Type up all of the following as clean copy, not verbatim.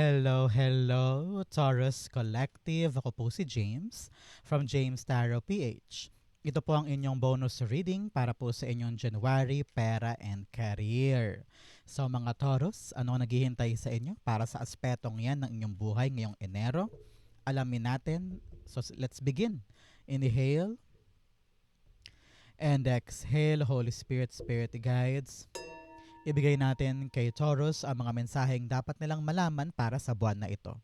Hello, Taurus Collective. Ako po si James from James Tarot PH. Ito po ang inyong bonus reading para po sa inyong January, pera and career. So mga Taurus, ano ang naghihintay sa inyo para sa aspetong yan ng inyong buhay ngayong Enero? Alamin natin. So let's begin. Inhale and exhale. Holy Spirit, Spirit Guides. Ibigay natin kay Taurus ang mga mensaheng dapat nilang malaman para sa buwan na ito.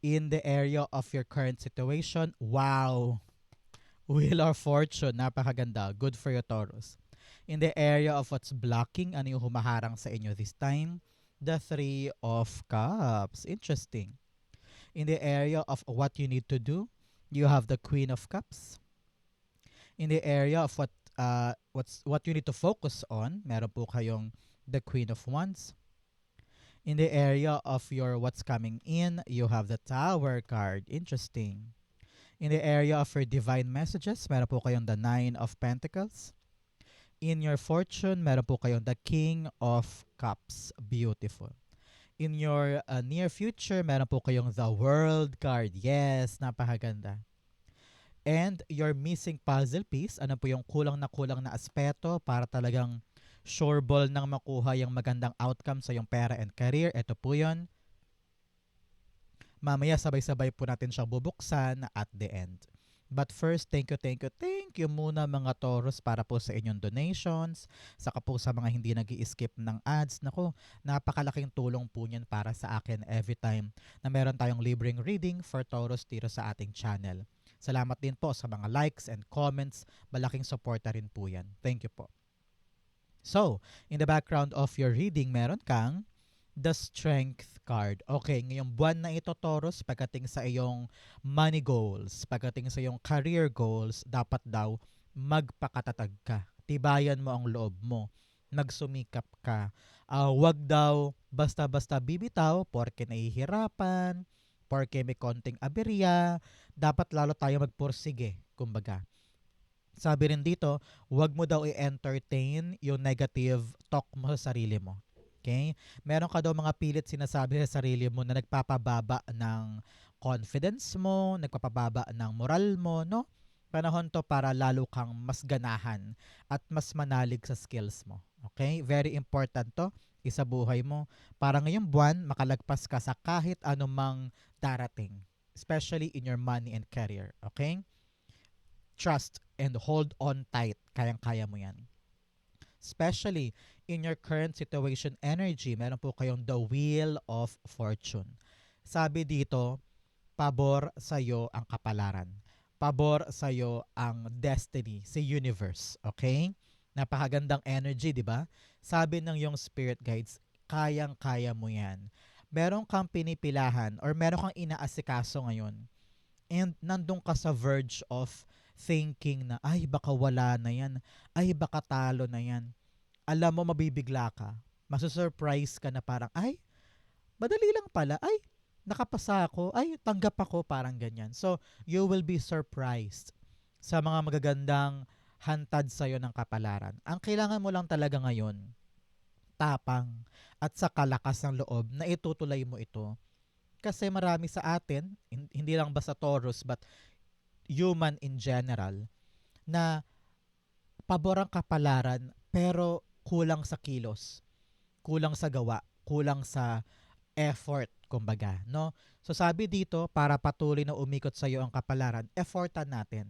In the area of your current situation, wow! Wheel of Fortune, napakaganda. Good for you, Taurus. In the area of what's blocking, ano yung humaharang sa inyo this time? The Three of Cups. Interesting. In the area of what you need to do, you have the Queen of Cups. In the area of what you need to focus on, meron po kayong the Queen of Wands. In the area of your what's coming in, you have the Tower card. Interesting. In the area of your divine messages, meron po kayong the Nine of Pentacles. In your fortune, meron po kayong the King of Cups. Beautiful. In your near future, meron po kayong the World card. Yes, napakaganda. And your missing puzzle piece, ano po yung kulang na aspeto para talagang sure ball nang makuha yung magandang outcome sa yung pera and career. Ito po yun. Mamaya sabay-sabay po natin siyang bubuksan at the end. But first, thank you muna mga Taurus para po sa inyong donations. Saka po sa mga hindi nag-i-skip ng ads. Naku, napakalaking tulong po niyan para sa akin every time na meron tayong libreng reading for Taurus dito sa ating channel. Salamat din po sa mga likes and comments. Malaking suporta rin po yan. Thank you po. So, in the background of your reading, meron kang the Strength card. Okay, ngayong buwan na ito, Taurus, pagdating sa iyong money goals, pagdating sa iyong career goals, dapat daw magpakatatag ka. Tibayan mo ang loob mo. Nagsumikap ka. Wag daw basta-basta bibitaw porke nahihirapan, porke may konting aberya. Dapat lalo tayo magpursige, kumbaga. Sabi rin dito, wag mo daw i-entertain yung negative talk mo sa sarili mo. Okay? Meron ka daw mga pilit sinasabi sa sarili mo na nagpapababa ng confidence mo, nagpapababa ng moral mo, no? Panahon to para lalo kang mas ganahan at mas manalig sa skills mo. Okay? Very important to isa buhay mo para ngayong buwan makalagpas ka sa kahit anumang darating, especially in your money and career. Okay? Trust and hold on tight. Kayang-kaya mo yan. Especially in your current situation energy, meron po kayong the Wheel of Fortune. Sabi dito, pabor sa'yo ang kapalaran. Pabor sa'yo ang destiny, si universe. Okay? Napakagandang energy, di ba? Sabi ng yung spirit guides, kayang-kaya mo yan. Meron kang pinipilahan or meron kang inaasikaso ngayon and nandun ka sa verge of thinking na, ay, baka wala na yan. Ay, baka talo na yan. Alam mo, mabibigla ka. Masusurprise ka na parang, ay, madali lang pala. Ay, nakapasa ako. Ay, tanggap ako. Parang ganyan. So, you will be surprised sa mga magagandang hantad sa'yo ng kapalaran. Ang kailangan mo lang talaga ngayon, tapang at sa kalakas ng loob na itutuloy mo ito. Kasi marami sa atin, hindi lang basta Taurus, but human in general, na pabor ang kapalaran pero kulang sa kilos, kulang sa gawa, kulang sa effort, kumbaga, no? So sabi dito, para patuloy na umikot sa iyo ang kapalaran, effortan natin.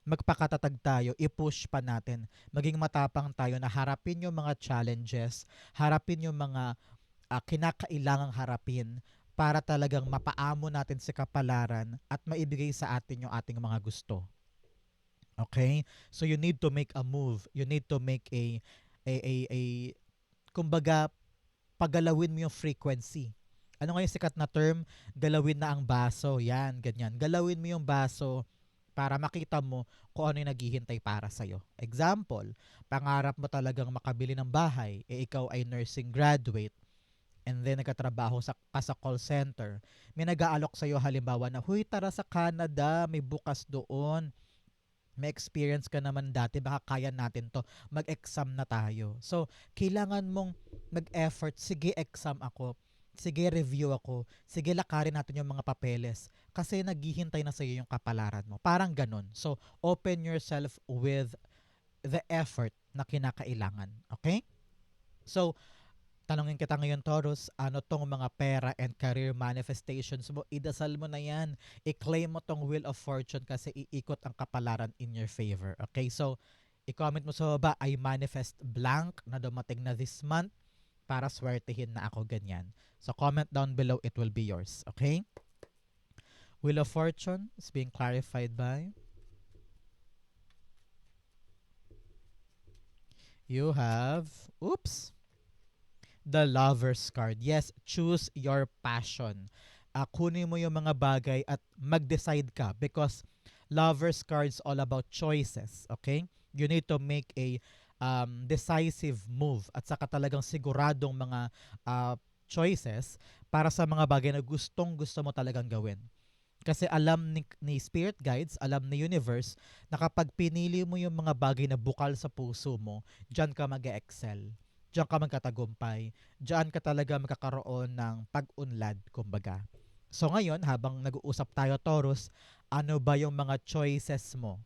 Magpakatatag tayo, i-push pa natin. Maging matapang tayo na harapin yung mga challenges, harapin yung mga kinakailangang harapin para talagang mapaamo natin sa kapalaran at maibigay sa atin yung ating mga gusto. Okay? So you need to make a move. You need to make a kumbaga, pagalawin mo yung frequency. Ano nga yung sikat na term? Galawin na ang baso. Yan, ganyan. Galawin mo yung baso para makita mo kung ano yung naghihintay para sa'yo. Example, pangarap mo talagang makabili ng bahay, ikaw ay nursing graduate, and then nagkatrabaho ka sa call center. May nag-aalok sa'yo halimbawa na, huy, tara sa Canada, may bukas doon. May experience ka naman dati, baka kaya natin to. Mag-exam na tayo. So, kailangan mong mag-effort. Sige, exam ako. Sige, review ako. Sige, lakarin natin yung mga papeles. Kasi naghihintay na sa'yo yung kapalaran mo. Parang ganun. So, open yourself with the effort na kinakailangan. Okay? So, tanungin kita ngayon, Taurus, ano tong mga pera and career manifestations mo? Idasal mo na yan. I-claim mo tong Wheel of Fortune kasi iikot ang kapalaran in your favor. Okay? So, i-comment mo sa baba, I manifest blank na dumating na this month para swertihin na ako ganyan. So, comment down below, it will be yours. Okay? Wheel of Fortune is being clarified by you have, oops, the Lover's card. Yes, choose your passion. Kunin mo yung mga bagay at mag-decide ka because Lover's card's all about choices, okay? You need to make a decisive move at saka talagang siguradong mga choices para sa mga bagay na gustong gusto mo talagang gawin. Kasi alam ni Spirit Guides, alam ni Universe, na kapag pinili mo yung mga bagay na bukal sa puso mo, dyan ka mag-excel. Diyan ka magkatagumpay. Diyan ka talaga magkakaroon ng pag-unlad, kumbaga. So ngayon, habang nag-uusap tayo, Taurus, ano ba yung mga choices mo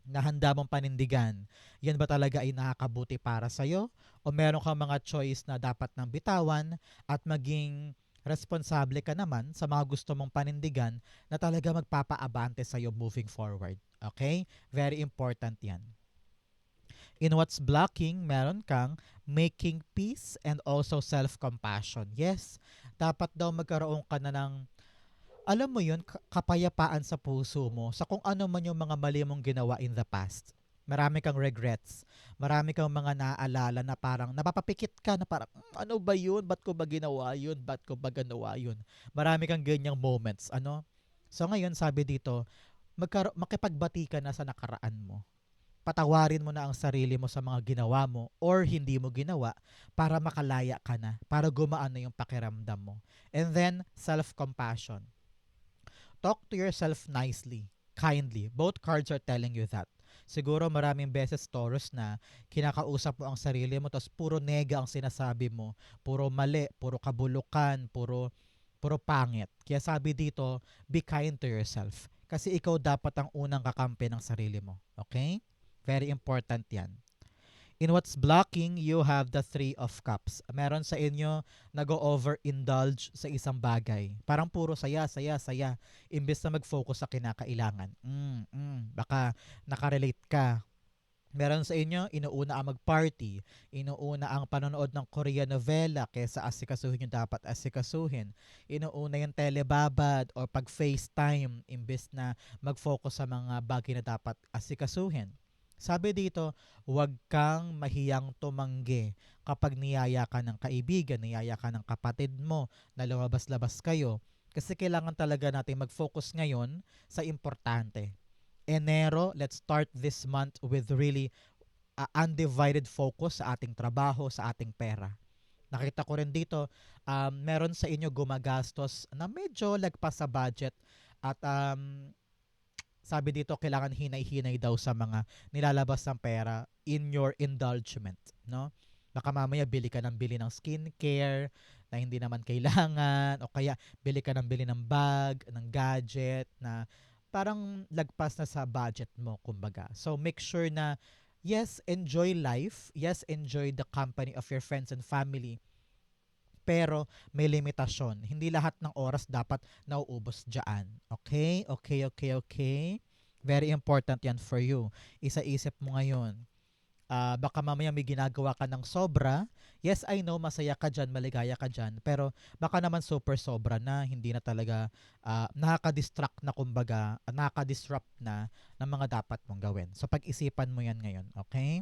na handa mong panindigan? Yan ba talaga ay nakakabuti para sa'yo? O meron kang mga choice na dapat nang bitawan at maging responsable ka naman sa mga gusto mong panindigan na talaga magpapaabante sa'yo moving forward. Okay? Very important yan. In what's blocking, meron kang making peace and also self-compassion. Yes, dapat daw magkaroon ka na ng, alam mo yun, kapayapaan sa puso mo sa kung ano man yung mga mali mong ginawa in the past. Marami kang regrets. Marami kang mga naaalala na parang napapapikit ka na parang, ano ba yun? Ba't ko ba ginawa yun? Ba't ko ba ginawa yun? Marami kang ganyang moments. Ano? So ngayon, sabi dito, makipagbati ka na sa nakaraan mo. Patawarin mo na ang sarili mo sa mga ginawa mo or hindi mo ginawa para makalaya ka na, para gumaan na yung pakiramdam mo. And then, self-compassion. Talk to yourself nicely, kindly. Both cards are telling you that. Siguro maraming beses, Taurus, na kinakausap mo ang sarili mo tapos puro nega ang sinasabi mo. Puro mali, puro kabulukan, puro pangit. Kaya sabi dito, be kind to yourself. Kasi ikaw dapat ang unang kakampi ng sarili mo. Okay? Very important yan. In what's blocking, you have the Three of Cups. Meron sa inyo nag-over-indulge sa isang bagay. Parang puro saya, saya, saya. Imbes na mag-focus sa kinakailangan. Baka nakarelate ka. Meron sa inyo, inuuna ang mag-party, inuuna ang panonood ng Korean novela kesa asikasuhin yung dapat asikasuhin. Inuuna yung telebabad or pag-FaceTime imbes na mag-focus sa mga bagay na dapat asikasuhin. Sabi dito, huwag kang mahiyang tumanggi kapag niyaya ka ng kaibigan, niyaya ka ng kapatid mo na lumabas-labas kayo. Kasi kailangan talaga natin mag-focus ngayon sa importante. Enero, let's start this month with really undivided focus sa ating trabaho, sa ating pera. Nakita ko rin dito, meron sa inyo gumagastos na medyo lagpas sa budget at sabi dito kailangan hinay-hinay daw sa mga nilalabas ng pera in your indulgement, no? Baka mamaya bili ka ng bili ng skincare na hindi naman kailangan o kaya bili ka ng bili ng bag, ng gadget na parang lagpas na sa budget mo, kumbaga. So make sure na yes, enjoy life. Yes, enjoy the company of your friends and family. Pero may limitasyon. Hindi lahat ng oras dapat nauubos dyan. Okay? Okay, okay, okay. Very important yan for you. Isa-isip mo ngayon. Baka mamaya may ginagawa ka ng sobra. Yes, I know, masaya ka dyan, maligaya ka dyan. Pero baka naman super sobra na, hindi na talaga nakaka-distract na kumbaga, nakaka-disrupt na ng mga dapat mong gawin. So pag-isipan mo yan ngayon. Okay?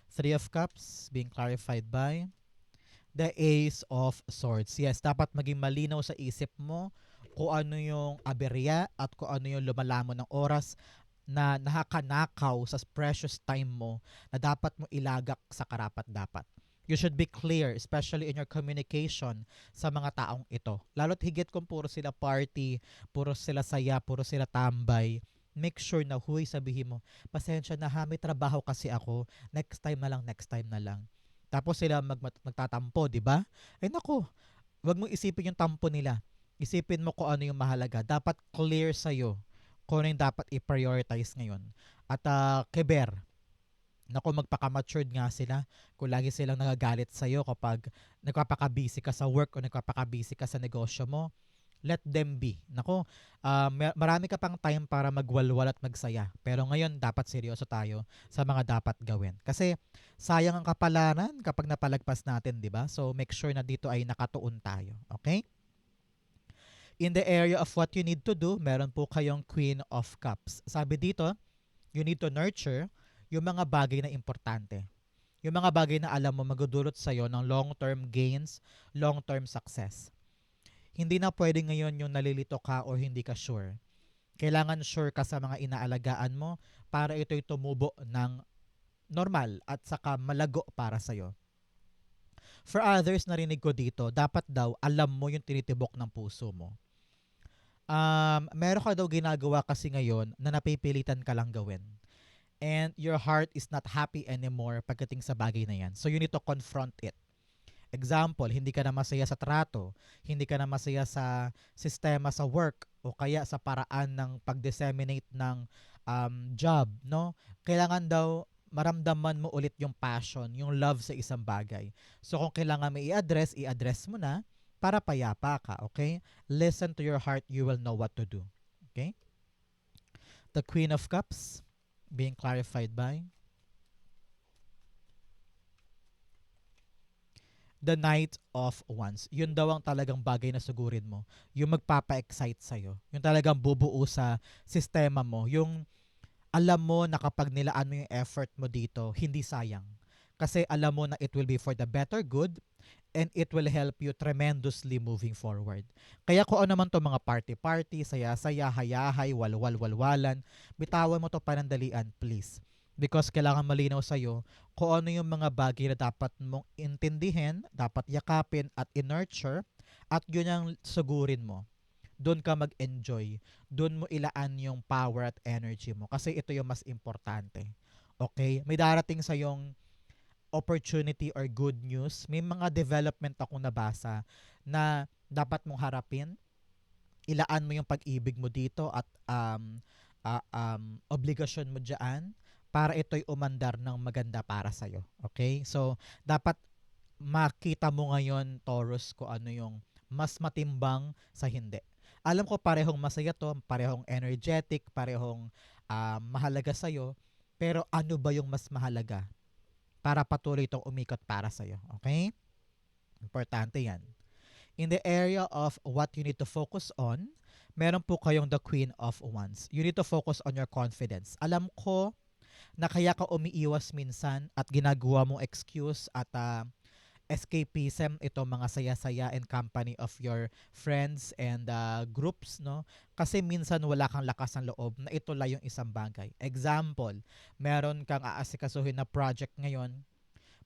Three of Cups being clarified by the Ace of Swords. Yes, dapat maging malinaw sa isip mo kung ano yung aberya at kung ano yung lumalamon ng oras na nakakanakaw sa precious time mo na dapat mo ilagak sa karapat dapat. You should be clear, especially in your communication sa mga taong ito. Lalo't higit kung puro sila party, puro sila saya, puro sila tambay. Make sure na, huy, sabihin mo, pasensya na ha, may trabaho kasi ako. Next time na lang, next time na lang. Tapos sila magtatampo, di ba? Ay nako, Huwag mong isipin yung tampo nila. Isipin mo kung ano yung mahalaga. Dapat clear sa'yo kung ano yung dapat i-prioritize ngayon. At keber, naku, magpaka-matured nga sila kung lagi silang nagagalit sa'yo kapag nagpapaka-busy ka sa work o nagpapaka-busy ka sa negosyo mo. Let them be. Nako, marami ka pang time para magwalwal at magsaya. Pero ngayon, dapat seryoso tayo sa mga dapat gawin. Kasi sayang ang kapalaran kapag napalagpas natin, di ba? So make sure na dito ay nakatuon tayo. Okay? In the area of what you need to do, meron po kayong Queen of Cups. Sabi dito, you need to nurture yung mga bagay na importante. Yung mga bagay na alam mo magdudulot sa'yo ng long-term gains, long-term success. Hindi na pwede ngayon yung nalilito ka o hindi ka sure. Kailangan sure ka sa mga inaalagaan mo para ito'y tumubo ng normal at saka malago para sa'yo. For others, narinig ko dito, dapat daw alam mo yung tinitibok ng puso mo. Meron ka daw ginagawa kasi ngayon na napipilitan ka lang gawin. And your heart is not happy anymore pagdating sa bagay na yan. So you need to confront it. Example, hindi ka na masaya sa trato, hindi ka na masaya sa sistema sa work o kaya sa paraan ng pag-disseminate ng job, no? Kailangan daw maramdaman mo ulit yung passion, yung love sa isang bagay. So kung kailangan mo i-address, i-address mo na para payapa ka, okay? Listen to your heart, you will know what to do. Okay? The Queen of Cups being clarified by the Knight of Wands. Yun daw ang talagang bagay na sugurin mo. Yung magpapa-excite sa'yo. Yung talagang bubuo sa sistema mo. Yung alam mo na kapag nilaan mo yung effort mo dito, hindi sayang. Kasi alam mo na it will be for the better good and it will help you tremendously moving forward. Kaya kung ano man to mga party-party, saya-saya, hayahay, walwal-walwalan, bitawan mo to panandalian, please. Because kailangan malinaw sa'yo kung ano yung mga bagay na dapat mong intindihin, dapat yakapin at in-nurture, at yun ang sugurin mo. Doon ka mag-enjoy. Doon mo ilaan yung power at energy mo. Kasi ito yung mas importante. Okay? May darating sa yung opportunity or good news. May mga development akong nabasa na dapat mong harapin. Ilaan mo yung pag-ibig mo dito at obligasyon mo dyan para ito'y umandar ng maganda para sa'yo. Okay? So, dapat makita mo ngayon, Taurus, kung ano yung mas matimbang sa hindi. Alam ko parehong masaya to, parehong energetic, parehong mahalaga sa'yo, pero ano ba yung mas mahalaga para patuloy itong umikot para sa'yo? Okay? Importante yan. In the area of what you need to focus on, meron po kayong the Queen of Wands. You need to focus on your confidence. Alam ko na kaya ka umiiwas minsan at ginagawa mong excuse at escapism, ito mga saya-saya and company of your friends and groups, no? Kasi minsan wala kang lakas ng loob na ituloy yung isang bagay. Example, meron kang aasikasuhin na project ngayon,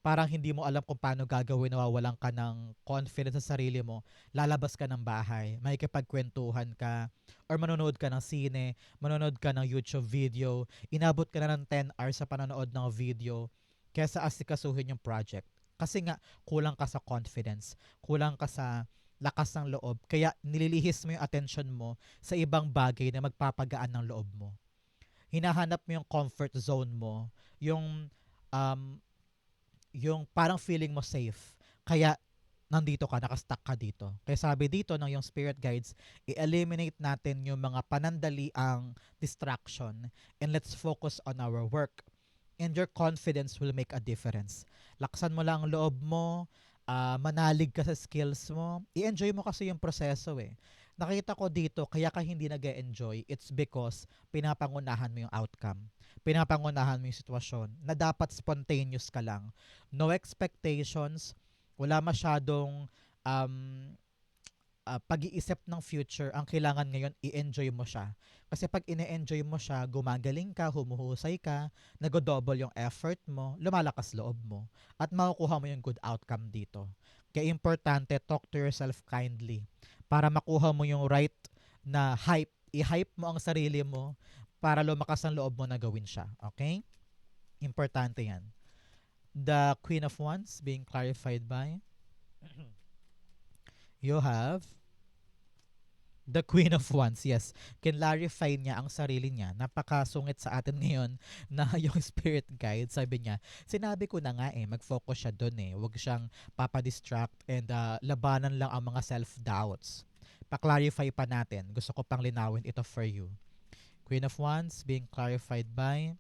parang hindi mo alam kung paano gagawin, nawawalan ka ng confidence sa sarili mo, lalabas ka ng bahay, makikipagkwentuhan ka, or manonood ka ng sine, manonood ka ng YouTube video, inabot ka na ng 10 hours sa panonood ng video, kesa asikasuhin yung project. Kasi nga, kulang ka sa confidence, kulang ka sa lakas ng loob, kaya nililihis mo yung attention mo sa ibang bagay na magpapagaan ng loob mo. Hinahanap mo yung comfort zone mo, um, yung parang feeling mo safe. Kaya nandito ka, nakastuck ka dito. Kaya sabi dito ng yung spirit guides, i-eliminate natin yung mga panandaliang distraction and let's focus on our work. And your confidence will make a difference. Laksan mo lang ang loob mo, manalig ka sa skills mo, i-enjoy mo kasi yung proseso eh. Nakita ko dito, kaya ka hindi nag-enjoy, it's because pinapangunahan mo yung outcome. Pinapangunahan mo yung sitwasyon na dapat spontaneous ka lang. No expectations, wala masyadong um, pag-iisip ng future. Ang kailangan ngayon, i-enjoy mo siya. Kasi pag ine-enjoy mo siya, gumagaling ka, humuhusay ka, nag-double yung effort mo, lumalakas loob mo, at makukuha mo yung good outcome dito. Kaya importante, talk to yourself kindly para makuha mo yung right na hype. I-hype mo ang sarili mo para lumakas ang loob mo na gawin siya. Okay? Importante yan. The Queen of Wands being clarified by You have the Queen of Wands, yes. Kinlarify niya ang sarili niya. Napakasungit sa atin ngayon na yung spirit guide, sabi niya, sinabi ko na nga mag-focus siya doon Huwag siyang papadistract and labanan lang ang mga self-doubts. Pa-clarify pa natin. Gusto ko pang linawin ito for you. Queen of Wands being clarified by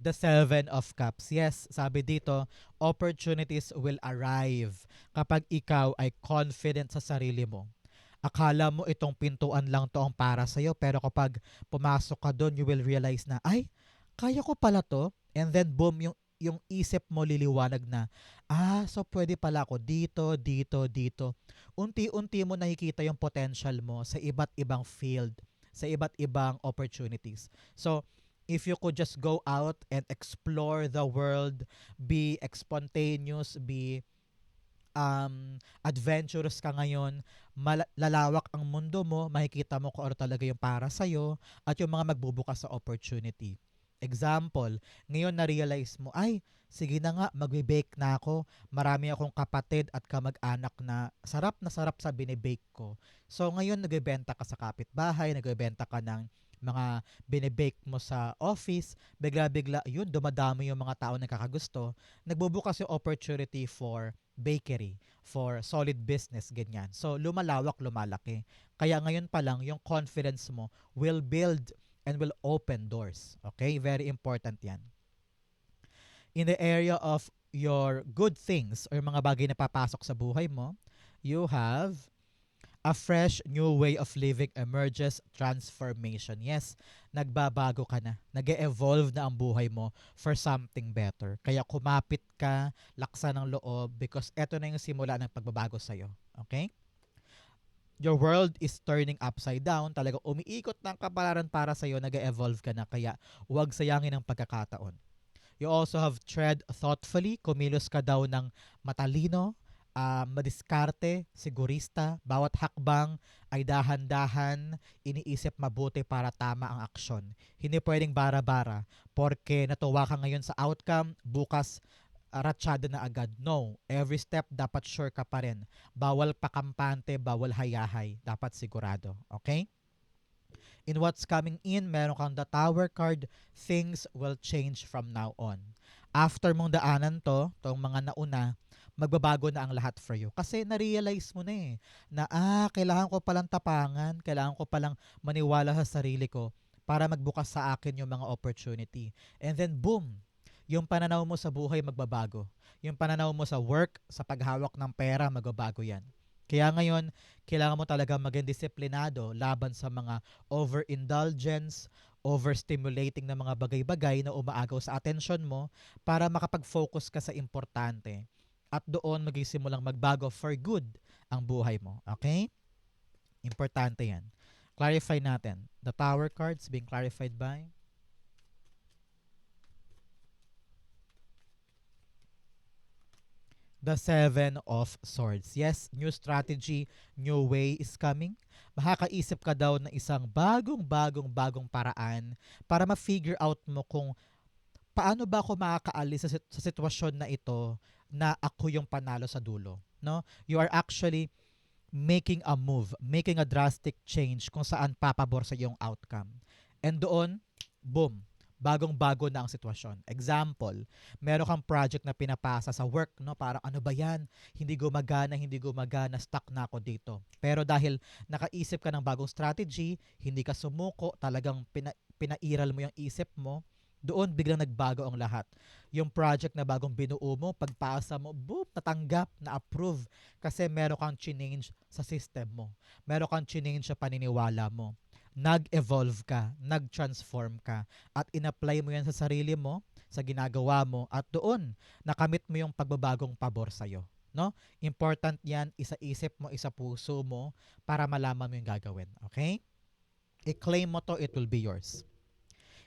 the Seven of Cups. Yes, sabi dito, opportunities will arrive kapag ikaw ay confident sa sarili mo. Akala mo itong pintuan lang to ang para sa'yo, pero kapag pumasok ka doon, you will realize na, ay, kaya ko pala to. And then boom, yung isip mo liliwanag na, so pwede pala ako dito, dito, dito. Unti-unti mo nakikita yung potential mo sa iba't ibang field, sa iba't ibang opportunities. So, if you could just go out and explore the world, be spontaneous, be adventurous ka ngayon, lalawak ang mundo mo, makikita mo kung ano talaga yung para sa'yo at yung mga magbubukas sa opportunity. Example, ngayon na-realize mo, ay, sige na nga, magbe-bake na ako. Marami akong kapatid at kamag-anak na sarap sa binibake ko. So ngayon, nagbebenta ka sa kapitbahay, nagbebenta ka ng mga binibake mo sa office, bigla-bigla, yun, dumadami yung mga tao na kakagusto. Nagbubukas yung opportunity for bakery, for solid business, ganyan. So, lumalawak, lumalaki. Kaya ngayon pa lang, yung confidence mo will build and will open doors. Okay? Very important yan. In the area of your good things or mga bagay na papasok sa buhay mo, you have a fresh new way of living emerges, transformation. Yes, nagbabago ka na. Nag-evolve na ang buhay mo for something better. Kaya kumapit ka, laksa ng loob because eto na yung simula ng pagbabago sa'yo. Okay? Your world is turning upside down. Talaga umiikot ng kapalaran para sa'yo, nag-evolve ka na. Kaya huwag sayangin ang pagkakataon. You also have tread thoughtfully. Kumilos ka daw ng matalino, madiskarte, sigurista, bawat hakbang ay dahan-dahan, iniisip mabuti para tama ang aksyon. Hindi pwedeng bara-bara, porque natuwa ka ngayon sa outcome, bukas ratsyado na agad. No, every step dapat sure ka pa rin. Bawal pakampante, bawal hayahay, dapat sigurado. Okay? In what's coming in, meron kang the Tower card, things will change from now on. After mong daanan tong mga nauna, magbabago na ang lahat for you. Kasi na-realize mo na kailangan ko palang tapangan, kailangan ko palang maniwala sa sarili ko para magbukas sa akin yung mga opportunity. And then boom, yung pananaw mo sa buhay magbabago. Yung pananaw mo sa work, sa paghawak ng pera, magbabago yan. Kaya ngayon, kailangan mo talaga maging disiplinado laban sa mga overindulgence, overstimulating na mga bagay-bagay na umaagaw sa atensyon mo para makapag-focus ka sa importante. At doon magsimulang magbago for good ang buhay mo. Okay? Importante yan. Clarify natin. The Tower cards being clarified by the Seven of Swords. Yes, new strategy, new way is coming. Makakaisip ka daw ng isang bagong paraan para ma-figure out mo kung paano ba ako makakaalis sa sitwasyon na ito na ako yung panalo sa dulo. No? You are actually making a move, making a drastic change kung saan papabor sa yung outcome. And doon, boom, bagong-bago na ang sitwasyon. Example, meron kang project na pinapasa sa work, no? Parang ano ba yan? Hindi gumagana, stuck na ako dito. Pero dahil nakaisip ka ng bagong strategy, hindi ka sumuko, talagang pinairal mo yung isip mo, doon biglang nagbago ang lahat. Yung project na bagong binuo mo, pagpasa mo, boom, natanggap, na-approve. Kasi meron kang change sa system mo. Meron kang change sa paniniwala mo. Nag-evolve ka, nag-transform ka, at in-apply mo yan sa sarili mo, sa ginagawa mo, at doon, nakamit mo yung pagbabagong pabor sa'yo. No? Important yan, isa isip mo, isa puso mo, para malaman mo yung gagawin. Okay? I-claim mo to, it will be yours.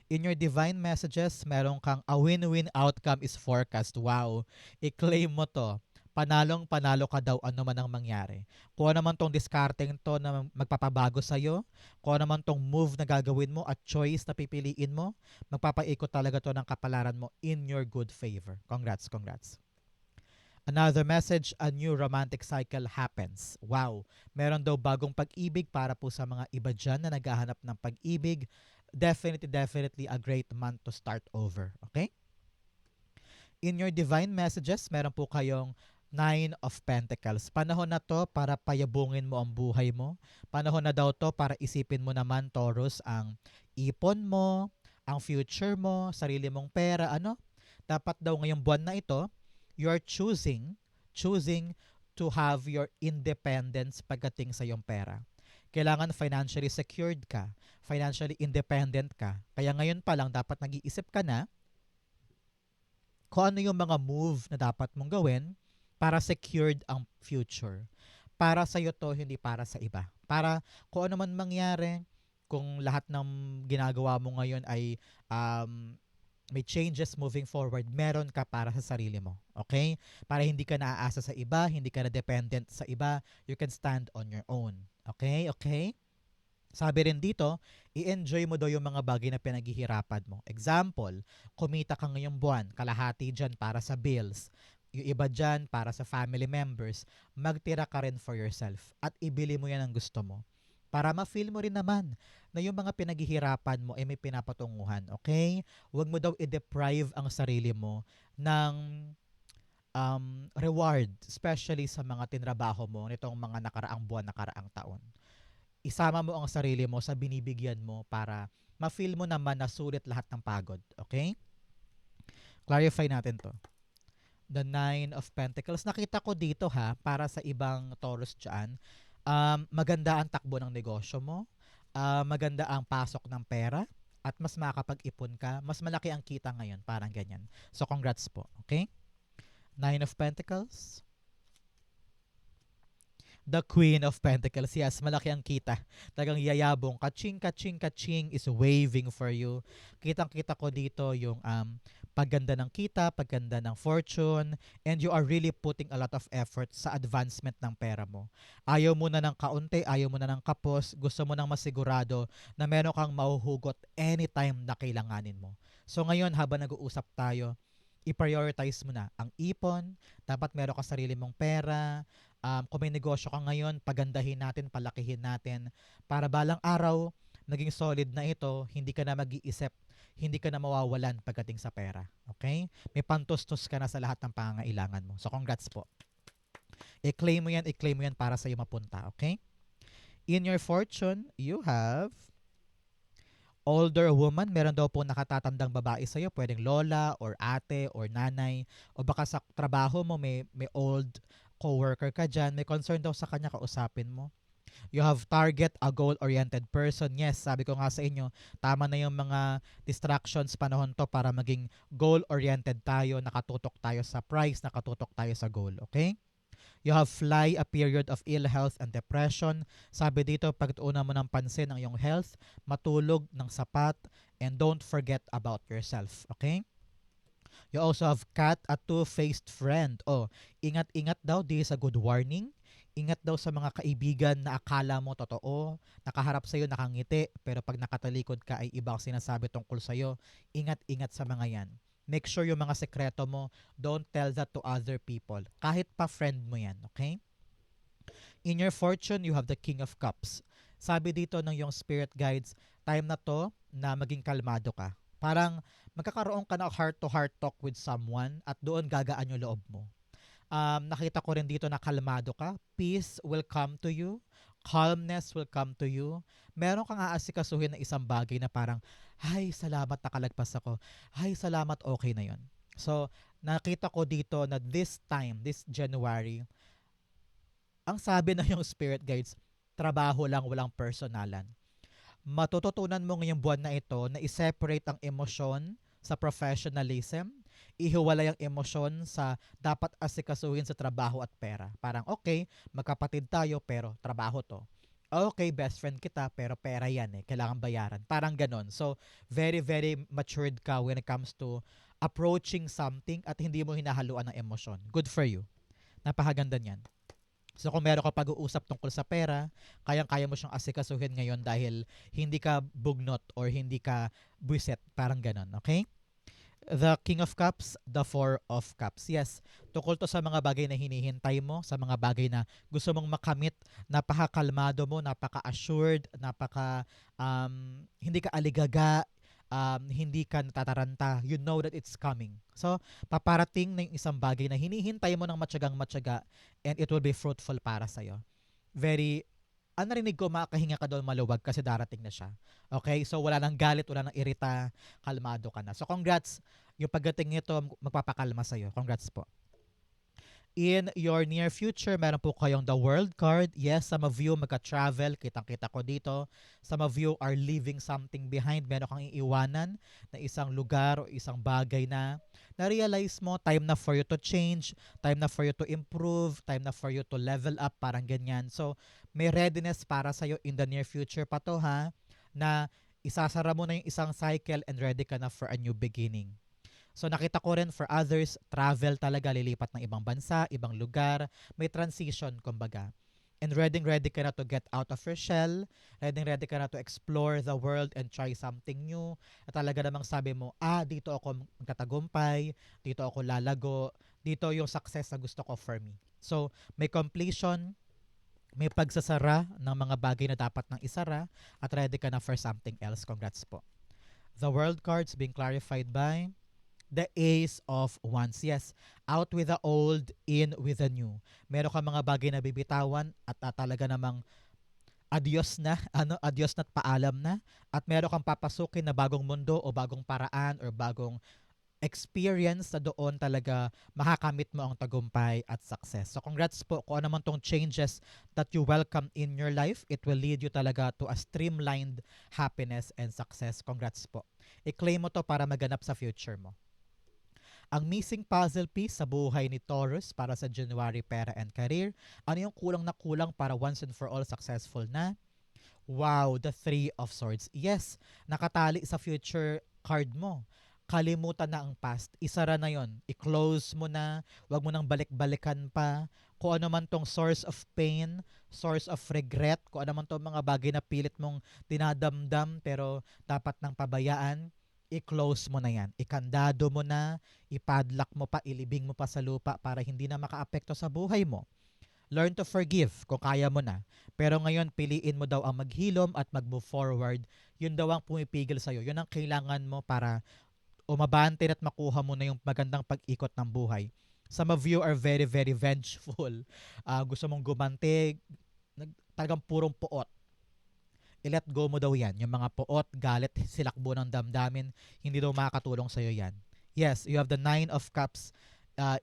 In your divine messages, meron kang a win-win outcome is forecast. Wow. I-claim mo to. Panalong-panalo ka daw ano man ang mangyari. Kung ano man tong discarding to na magpapabago sa'yo, kung ano man tong move na gagawin mo at choice na pipiliin mo, magpapaikot talaga to ng kapalaran mo in your good favor. Congrats, congrats. Another message, a new romantic cycle happens. Wow, meron daw bagong pag-ibig para po sa mga iba dyan na naghahanap ng pag-ibig. Definitely, definitely a great month to start over. Okay? In your divine messages, meron po kayong Nine of Pentacles. Panahon na to para payabungin mo ang buhay mo. Panahon na daw to para isipin mo naman, Taurus, ang ipon mo, ang future mo, sarili mong pera, ano? Dapat daw ngayong buwan na ito, you're choosing to have your independence pagdating sa iyong pera. Kailangan financially secured ka, financially independent ka. Kaya ngayon pa lang dapat nag-iisip ka na kung ano yung mga move na dapat mong gawin para secured ang future. Para sa iyo to, hindi para sa iba. Para kung ano man mangyari, kung lahat ng ginagawa mo ngayon ay may changes moving forward, meron ka para sa sarili mo. Okay? Para hindi ka naaasa sa iba, hindi ka na dependent sa iba, you can stand on your own. Okay? Okay? Sabi rin dito, i-enjoy mo daw yung mga bagay na pinaghihirapan mo. Example, kumita ka ngayong buwan, kalahati dyan para sa bills, yung iba dyan para sa family members, magtira ka rin for yourself at ibili mo yan ang gusto mo. Para ma-feel mo rin naman na yung mga pinaghihirapan mo ay may pinapatunguhan, okay? Huwag mo daw i-deprive ang sarili mo ng reward, especially sa mga tinrabaho mo nitong mga nakaraang buwan, nakaraang taon. Isama mo ang sarili mo sa binibigyan mo para ma-feel mo naman na sulit lahat ng pagod. Okay? Clarify natin to. The Nine of Pentacles. Nakita ko dito ha, para sa ibang Taurus dyan, maganda ang takbo ng negosyo mo, maganda ang pasok ng pera, at mas makakapag-ipon ka, mas malaki ang kita ngayon, parang ganyan. So congrats po. Okay? Nine of Pentacles. The Queen of Pentacles. Yes, malaki ang kita. Talagang yayabong. Kaching, kaching, kaching is waving for you. Kitang-kita ko dito yung pagganda ng kita, pagganda ng fortune, and you are really putting a lot of effort sa advancement ng pera mo. Ayaw mo na ng kaunti, ayaw mo na ng kapos, gusto mo nang masigurado na meron kang mahuhugot anytime na kailanganin mo. So ngayon, habang nag-uusap tayo, i-prioritize mo na ang ipon, dapat meron ka sarili mong pera, kung may negosyo ka ngayon, pagandahin natin, palakihin natin, para balang araw, naging solid na ito, hindi ka na mag-iisip, hindi ka na mawawalan pagdating sa pera. Okay? May pantustos ka na sa lahat ng pangangailangan mo. So congrats po. I-claim mo yan para sa iyo mapunta. Okay? In your fortune, you have older woman, meron daw po nakatatandang babae sa'yo, pwedeng lola or ate or nanay, o baka sa trabaho mo may old coworker ka dyan, may concern daw sa kanya, kausapin mo. You have target, a goal-oriented person. Yes, sabi ko nga sa inyo, tama na yung mga distractions panahon to para maging goal-oriented tayo, nakatutok tayo sa price, nakatutok tayo sa goal. Okay? You have fly, a period of ill health and depression. Sabi dito, pagtuunan mo ng pansin ang iyong health, matulog ng sapat, and don't forget about yourself. Okay? You also have cat, a two-faced friend. Oh, ingat-ingat daw, this is a good warning. Ingat daw sa mga kaibigan na akala mo totoo, nakaharap sa'yo, nakangiti, pero pag nakatalikod ka ay ibang sinasabi tungkol sa'yo. Ingat-ingat sa mga yan. Make sure yung mga sekreto mo, don't tell that to other people. Kahit pa friend mo yan, okay? In your fortune, you have the King of Cups. Sabi dito ng yung spirit guides, time na to na maging kalmado ka. Parang magkakaroon ka ng heart-to-heart talk with someone at doon gagaan yung loob mo. Nakita ko rin dito na kalmado ka. Peace will come to you. Calmness will come to you. Meron kang aasikasuhin na isang bagay na parang, ay, salamat nakalagpas ako. Ay, salamat, okay na yon. So, nakita ko dito na this time, this January, ang sabi na yung spirit guides, trabaho lang, walang personalan. Matututunan mo ngayong buwan na ito na i-separate ang emosyon sa professionalism, ihiwalay ang emosyon sa dapat asikasuhin sa trabaho at pera. Parang okay, magkapatid tayo pero trabaho to. Okay, best friend kita pero pera yan eh, kailangan bayaran. Parang ganon. So, very, very matured ka when it comes to approaching something at hindi mo hinahaluan ng emosyon. Good for you. Napakaganda niyan. So kung meron ka pag-uusap tungkol sa pera, kayang-kaya mo siyang asikasuhin ngayon dahil hindi ka bugnot or hindi ka buwiset, parang ganon, okay? The King of Cups, the Four of Cups. Yes, tungkol to sa mga bagay na hinihintay mo, sa mga bagay na gusto mong makamit, napaka-kalmado mo, napaka-assured, hindi ka aligaga, hindi ka natataranta. You know that it's coming. So, paparating na yung isang bagay na hinihintay mo ng matyagang matyaga and it will be fruitful para sa'yo. Very narinig ko makahinga ka doon maluwag kasi darating na siya. Okay? So wala nang galit, wala nang irita, kalmado ka na. So congrats, yung pagdating nito magpapakalma sa'yo. Congrats po. In your near future, meron po kayong the world card. Yes, some of you magka-travel, kitang-kita ko dito. Some of you are leaving something behind. Meron kang iiwanan na isang lugar o isang bagay na na-realize mo, time na for you to change, time na for you to improve, time na for you to level up, parang ganyan. So, may readiness para sa'yo in the near future pa to ha, na isasara mo na yung isang cycle and ready ka na for a new beginning. So nakita ko rin for others, travel talaga, lilipat ng ibang bansa, ibang lugar, may transition kumbaga. And ready ka na to get out of your shell, ready ka na to explore the world and try something new. At talaga namang sabi mo, dito ako magtatagumpay, dito ako lalago, dito yung success na gusto ko for me. So may completion, may pagsasara ng mga bagay na dapat nang isara at ready ka na for something else. Congrats po. The world cards being clarified by the Ace of Wands. Yes, out with the old, in with the new. Meron ka mga bagay na bibitawan at talaga namang adios na, adios na't paalam na. At meron kang papasukin na bagong mundo o bagong paraan or bagong experience na doon talaga makakamit mo ang tagumpay at success. So congrats po kung ano man tong changes that you welcome in your life. It will lead you talaga to a streamlined happiness and success. Congrats po. I-claim mo to para maganap sa future mo. Ang missing puzzle piece sa buhay ni Taurus para sa January pera and career, ano yung kulang na kulang para once and for all successful na? Wow, the Three of Swords. Yes, nakatali sa future card mo. Kalimutan na ang past. Isara na yon. I-close mo na. Huwag mo nang balik-balikan pa. Kung ano man tong source of pain, source of regret, kung ano man tong mga bagay na pilit mong dinadamdam pero dapat nang pabayaan, i-close mo na yan. Ikandado mo na, ipadlock mo pa, ilibing mo pa sa lupa para hindi na makaapekto sa buhay mo. Learn to forgive kung kaya mo na. Pero ngayon, piliin mo daw ang maghilom at mag-move forward. Yun daw ang pumipigil sa'yo. Yun ang kailangan mo para umabante at makuha mo na yung magandang pag-ikot ng buhay. Some of you are very, very vengeful. Gusto mong gumante, talagang purong puot. I-let go mo daw yan. Yung mga puot, galit, silakbo ng damdamin, hindi daw makakatulong sa'yo yan. Yes, you have the Nine of Cups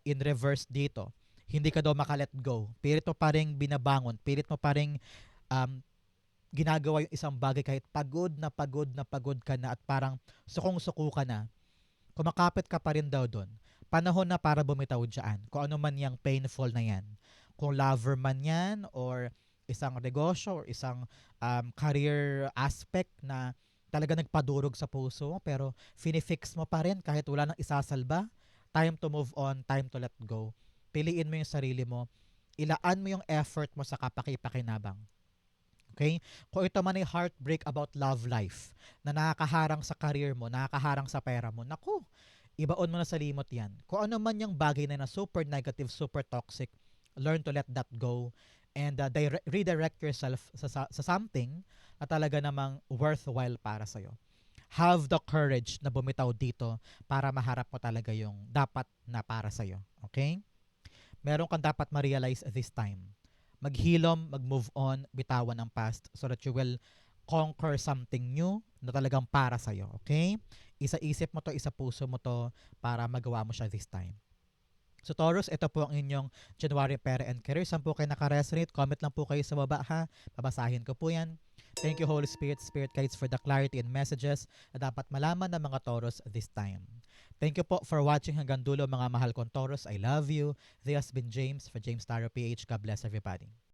in reverse dito. Hindi ka daw makalet go. Pilit mo pa rin binabangon. Pilit mo pa rin ginagawa yung isang bagay kahit pagod na pagod ka na at parang sukong-suko ka na. Kumakapit ka pa rin daw doon. Panahon na para bumitaw dyan. Kung ano man yung painful na yan. Kung lover man yan or isang negosyo or isang career aspect na talaga nagpadurog sa puso pero finifix mo pa rin kahit wala nang isasalba. Time to move on, time to let go. Piliin mo yung sarili mo. Ilaan mo yung effort mo sa kapaki-pakinabang. Okay? Kung ito man ay heartbreak about love life na nakakaharang sa career mo, nakakaharang sa pera mo, naku, ibaon mo na sa limot yan. Kung ano man yung bagay na super negative, super toxic, learn to let that go and redirect yourself sa something na talaga namang worthwhile para sa'yo. Have the courage na bumitaw dito para maharap mo talaga yung dapat na para sa'yo. Okay? Meron kang dapat ma-realize this time. Maghilom, mag-move on, bitawan ang past so that you will conquer something new na talagang para sa'yo. Okay? Isa-isip mo to, isa-puso mo to para magawa mo siya this time. So Taurus, ito po ang inyong January pera and career. Saan po kayo naka-resonate? Comment lang po kayo sa baba ha. Babasahin ko po yan. Thank you Holy Spirit, Spirit Guides for the clarity and messages na dapat malaman ng mga Taurus this time. Thank you po for watching hanggang dulo mga mahal kong Taurus. I love you. This has been James for James Tarot PH. God bless everybody.